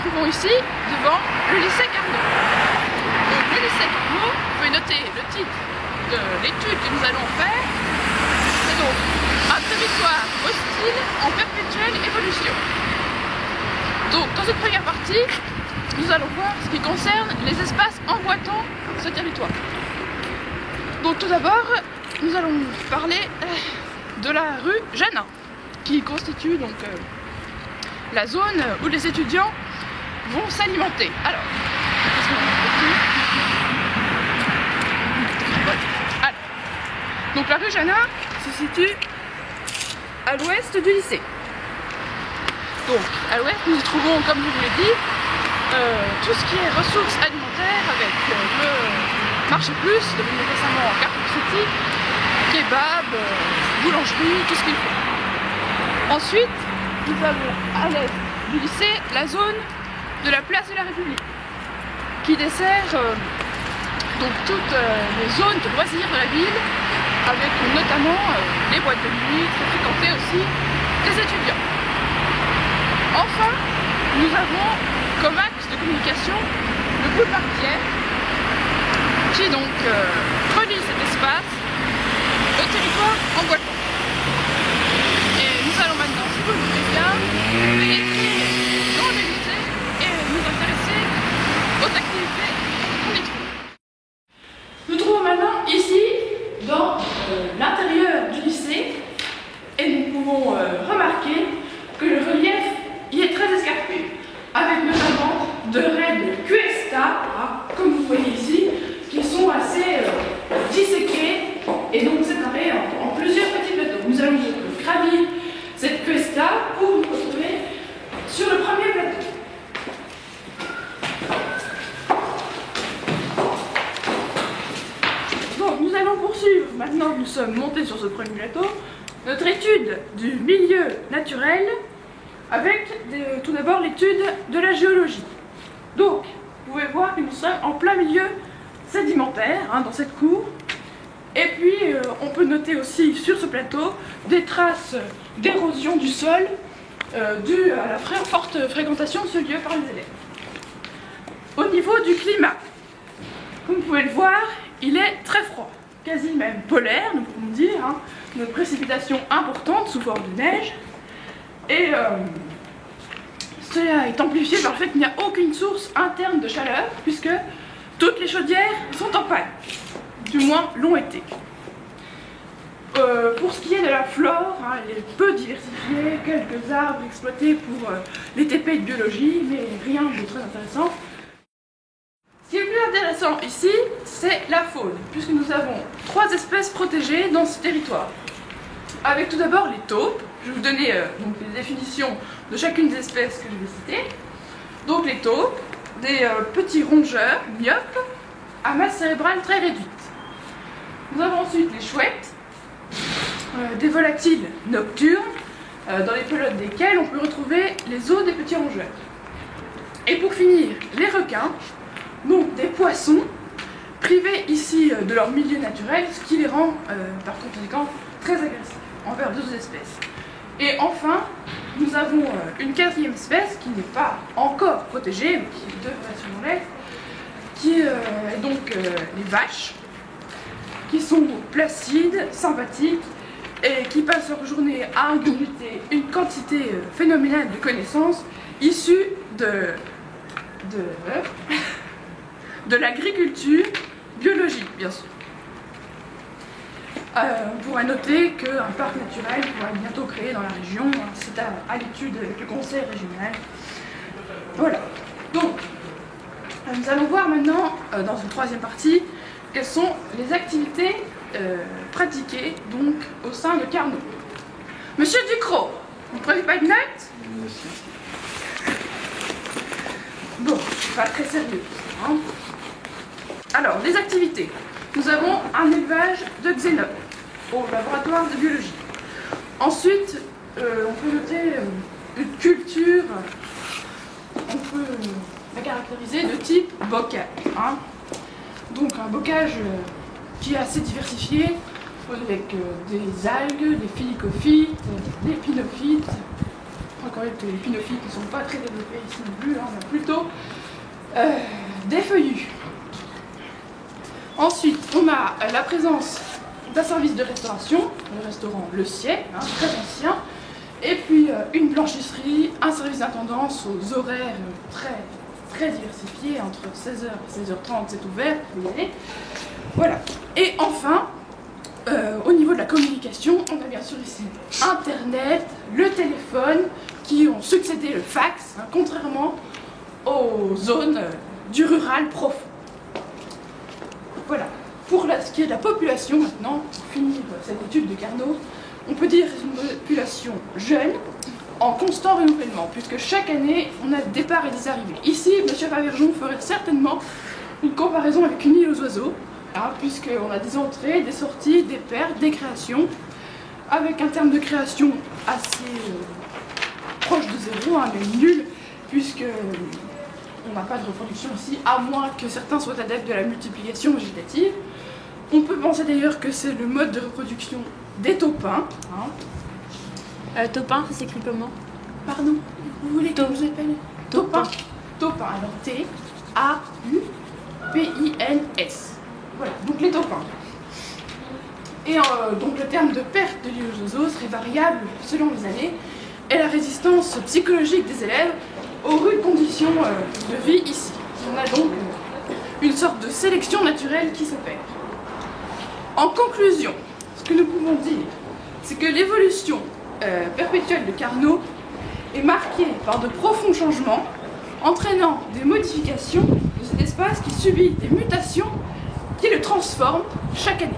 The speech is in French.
trouvons ici devant le lycée Carnot. Donc le lycée Carnot, vous pouvez noter le titre de l'étude que nous allons faire. C'est donc un territoire hostile en perpétuelle évolution. Donc dans cette première partie, nous allons voir ce qui concerne les espaces emboîtants ce territoire. Donc tout d'abord, nous allons parler de la rue Janin, qui constitue donc la zone où les étudiants vont s'alimenter. Alors, donc la rue Janin se situe à l'ouest du lycée. Donc à l'ouest, nous y trouvons, comme je vous l'ai dit, tout ce qui est ressources alimentaires avec le marché plus, devenu récemment Carrefour City, kebab, boulangerie, tout ce qu'il faut. Ensuite, nous avons à l'est du lycée la zone de la place de la République, qui dessert donc toutes les zones de loisirs de la ville, avec notamment les boîtes de nuit, très fréquentées aussi des étudiants. Enfin, nous avons comme axe de communication le boulevard Pierre, qui donc relie cet espace au territoire emboîtant. Et nous allons maintenant, si vous le voulez bien, pénétrer dans le lycée et nous intéresser aux activités qu'on y trouve. Nous trouvons maintenant ici, dans l'intérieur du lycée, et nous pouvons remarquer que le relief y est très escarpé, avec notamment de raies cuesta, comme vous voyez ici, qui sont assez disséquées et donc séparées en plusieurs petits plateaux. Nous allons donc gravir cette cuesta pour nous retrouver sur le premier plateau. Donc nous allons poursuivre, maintenant que nous sommes montés sur ce premier plateau, notre étude du milieu naturel avec tout d'abord l'étude de la géologie. Donc, vous pouvez voir que nous sommes en plein milieu sédimentaire, dans cette cour. Et puis, on peut noter aussi sur ce plateau des traces d'érosion du sol dues à la forte fréquentation de ce lieu par les élèves. Au niveau du climat, comme vous pouvez le voir, il est très froid, quasi même polaire, nous pouvons dire, de précipitations importantes sous forme de neige. Et cela est amplifié par le fait qu'il n'y a aucune source interne de chaleur, puisque toutes les chaudières sont en panne, du moins l'ont été. Pour ce qui est de la flore, elle est peu diversifiée, quelques arbres exploités pour les TP de biologie, mais rien de très intéressant. Ce qui est le plus intéressant ici, c'est la faune, puisque nous avons 3 espèces protégées dans ce territoire. Avec tout d'abord les taupes. Je vais vous donner donc les définitions de chacune des espèces que je vais citer. Donc les taupes, des petits rongeurs myopes à masse cérébrale très réduite. Nous avons ensuite les chouettes, des volatiles nocturnes, dans les pelotes desquelles on peut retrouver les os des petits rongeurs. Et pour finir, les requins, donc des poissons, privés ici de leur milieu naturel, ce qui les rend par conséquent très agressifs envers d'autres espèces. Et enfin, nous avons une 4e espèce qui n'est pas encore protégée, mais qui devrait sûrement l'être, qui est donc les vaches, qui sont placides, sympathiques, et qui passent leur journée à ingurgiter une quantité phénoménale de connaissances issues de l'agriculture biologique, bien sûr. On pourrait noter qu'un parc naturel pourra être bientôt créé dans la région, c'est à l'étude avec le conseil régional. Voilà. Donc, nous allons voir maintenant, dans une 3e partie, quelles sont les activités pratiquées donc, au sein de Carnot. Monsieur Ducrot, vous ne prenez pas de notes? Bon, pas très sérieux. Alors, les activités. Nous avons un élevage de xénopes au laboratoire de biologie. Ensuite, on peut noter une culture, on peut la caractériser de type bocage. Donc un bocage qui est assez diversifié, avec des algues, des phyllocophytes, des pinophytes, reconnaître que les pinophytes ne sont pas très développés ici non plus, hein, on a plutôt des feuillus. Ensuite, on a la présence d'un service de restauration, le restaurant Le Sied, hein, très ancien, et puis une blanchisserie, un service d'intendance aux horaires très diversifiés, entre 16h et 16h30 c'est ouvert, vous pouvez y aller. Voilà. Et enfin, au niveau de la communication, on a bien sûr ici Internet, le téléphone, qui ont succédé le fax, hein, contrairement aux zones du rural profond. Voilà. Pour ce qui est de la population maintenant, pour finir cette étude de Carnot, on peut dire que c'est une population jeune, en constant renouvellement, puisque chaque année, on a des départs et des arrivées. Ici, M. Favergeon ferait certainement une comparaison avec une île aux oiseaux, hein, puisqu'on a des entrées, des sorties, des pertes, des créations, avec un terme de création assez proche de zéro, hein, mais nul, puisque on n'a pas de reproduction ici, à moins que certains soient adeptes de la multiplication végétative. On peut penser d'ailleurs que c'est le mode de reproduction des taupins. Hein. Taupin, ça s'écrit comment? Pardon, vous voulez que je vous appelle Taupin. Taupin, alors T-A-U-P-I-N-S. Voilà, donc les taupins. Et donc le terme de perte de l'île aux oiseaux serait variable selon les années et la résistance psychologique des élèves aux rudes conditions de vie ici. On a donc une sorte de sélection naturelle qui s'opère. En conclusion, ce que nous pouvons dire, c'est que l'évolution perpétuelle de Carnot est marquée par de profonds changements, entraînant des modifications de cet espace qui subit des mutations qui le transforment chaque année.